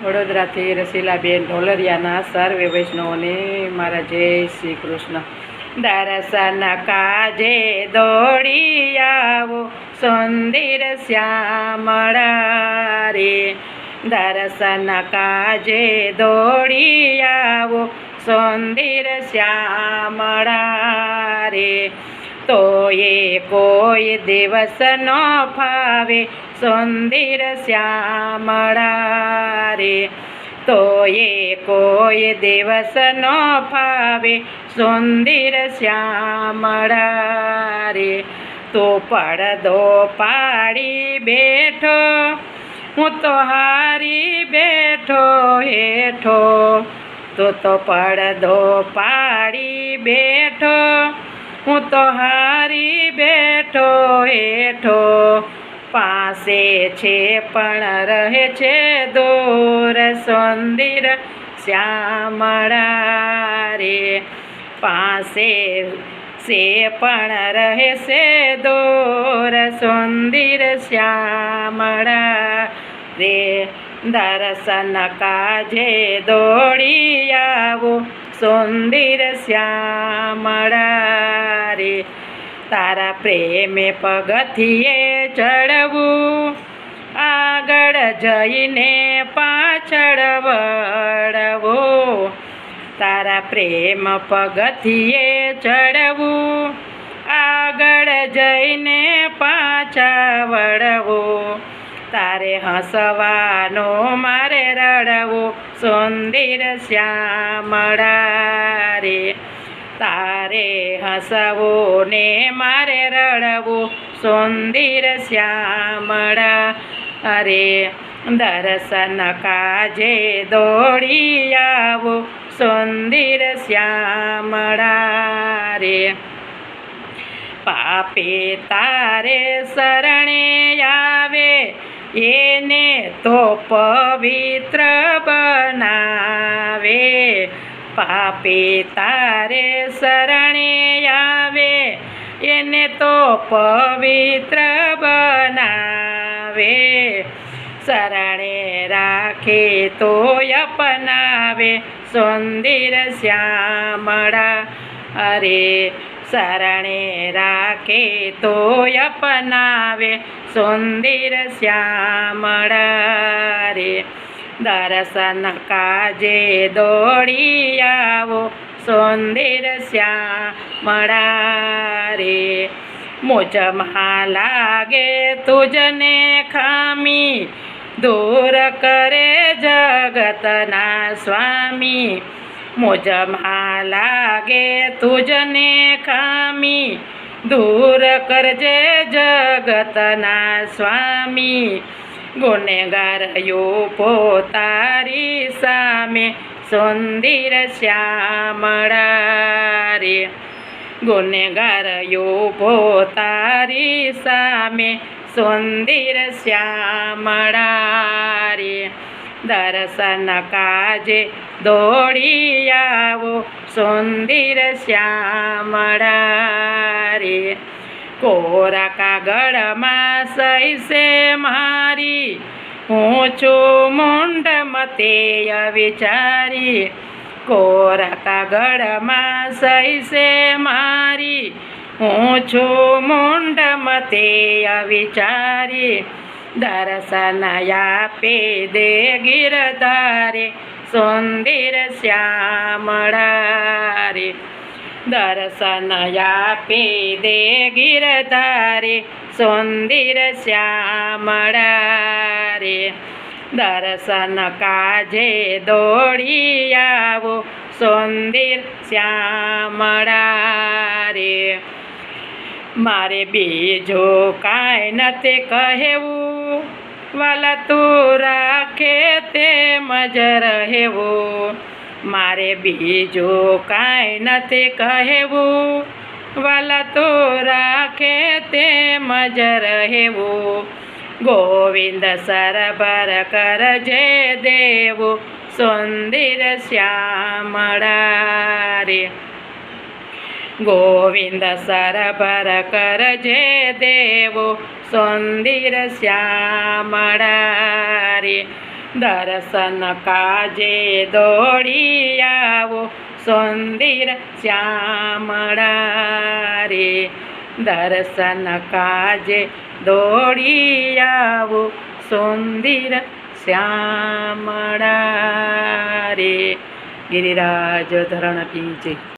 વડોદરાથી રસીલાબેન ઢોલરિયાના સર્વે વૈષ્ણવોને મારા જય શ્રી કૃષ્ણ. દર્શન કાજે દોડી આવો સુંદર શ્યામળા રે. દર્શન કાજે દોડી આવો સુંદર શ્યામળા રે. તો એ કોઈ દિવસ ન ફાવે સુંદર શ્યામળા રે. તો એ કોઈ દિવસ ન ફાવે સુંદર શ્યામળા રે. તો પડદો પાડી બેઠો હું તો હારી બેઠો હેઠો. તો પડદો પાડી બેઠો હું તો હારી બેઠો હેઠો. પાસે છે પણ રહે છે દૂર સુંદર શ્યામળા રે. પાસે છે પણ રહે છે દૂર સુંદર શ્યામળા રે. દર્શન કાજે દોડી આવો સુંદર શ્યામળા રે. તારા પ્રેમે પગથિયે ચડવું આગળ જઈને પાછળ વળવું. તારા પ્રેમ પગથિયે ચડવું આગળ જઈને પાછા વળવું. તારે હસવાનો મારે રડવું સુંદર શ્યામળા રે. તારે હસવું ને મારે રડવું સુંદર શ્યામળા રે. દર્શન કાજે દોડી આવો સુંદર શ્યામળા રે. પાપે તારે શરણે આવે એને તો પવિત્ર બનાવે. પાપે તારે શરણે આવે એને તો પવિત્ર બનાવે. શરણે રાખે તો અપનાવે સુંદર શ્યામળા રે. શરણે રાખે તો અપનાવે સુંદર શ્યામળા રે. દર્શન કાજે દોડી આવો સુંદર શ્યામળા રે. મોજમાં લાગે તુજને ખામી દૂર કરે જગતના સ્વામી. મોજમાં લાગે તુજને ખામી દૂર કરજે જગતના સ્વામી. ગુનેગાર યુપો તારી સામે સુંદર શ્યામળા રે. ગુનેગાર યુપો તારી સામે સુંદર શ્યામળા રે. દર્શન કાજે દોડી આવો સુંદર શ્યામળા રે. કોરા કાગળમાં સહી છે મારી હું છું મુંડ મતે વિચારી. કોરા કાગળમાં સહી છે મારી હું છું મુંડ મતે વિચારી. દર્શન આપે દે ગિરધારે સુંદર શ્યામળા રે. દર્શન આપે દે ગિરધારે સુંદર શ્યામળા રે. દર્શન કાજે દોડી આવો સુંદર શ્યામળા રે. મારે બીજું કાંઈ નથી કહેવું વાલા તું રાખે તેમ જ રહેવું. મારે બીજું કાંઈ નથી કહેવું વાલા તું રાખે તેમ જ રહેવું. ગોવિંદ સરભર કરજે દેવું સુંદર શ્યામળા રે. ગોવિંદ સરભર કરજે દેવો સુંદર શ્યામળા રે. દર્શન કાજે દોડી આવો સુંદર શ્યામળા રે, દર્શન કાજે દોડી આવો સુંદર શ્યામળા રે. ગિરિરાજ ધરણ કી જય.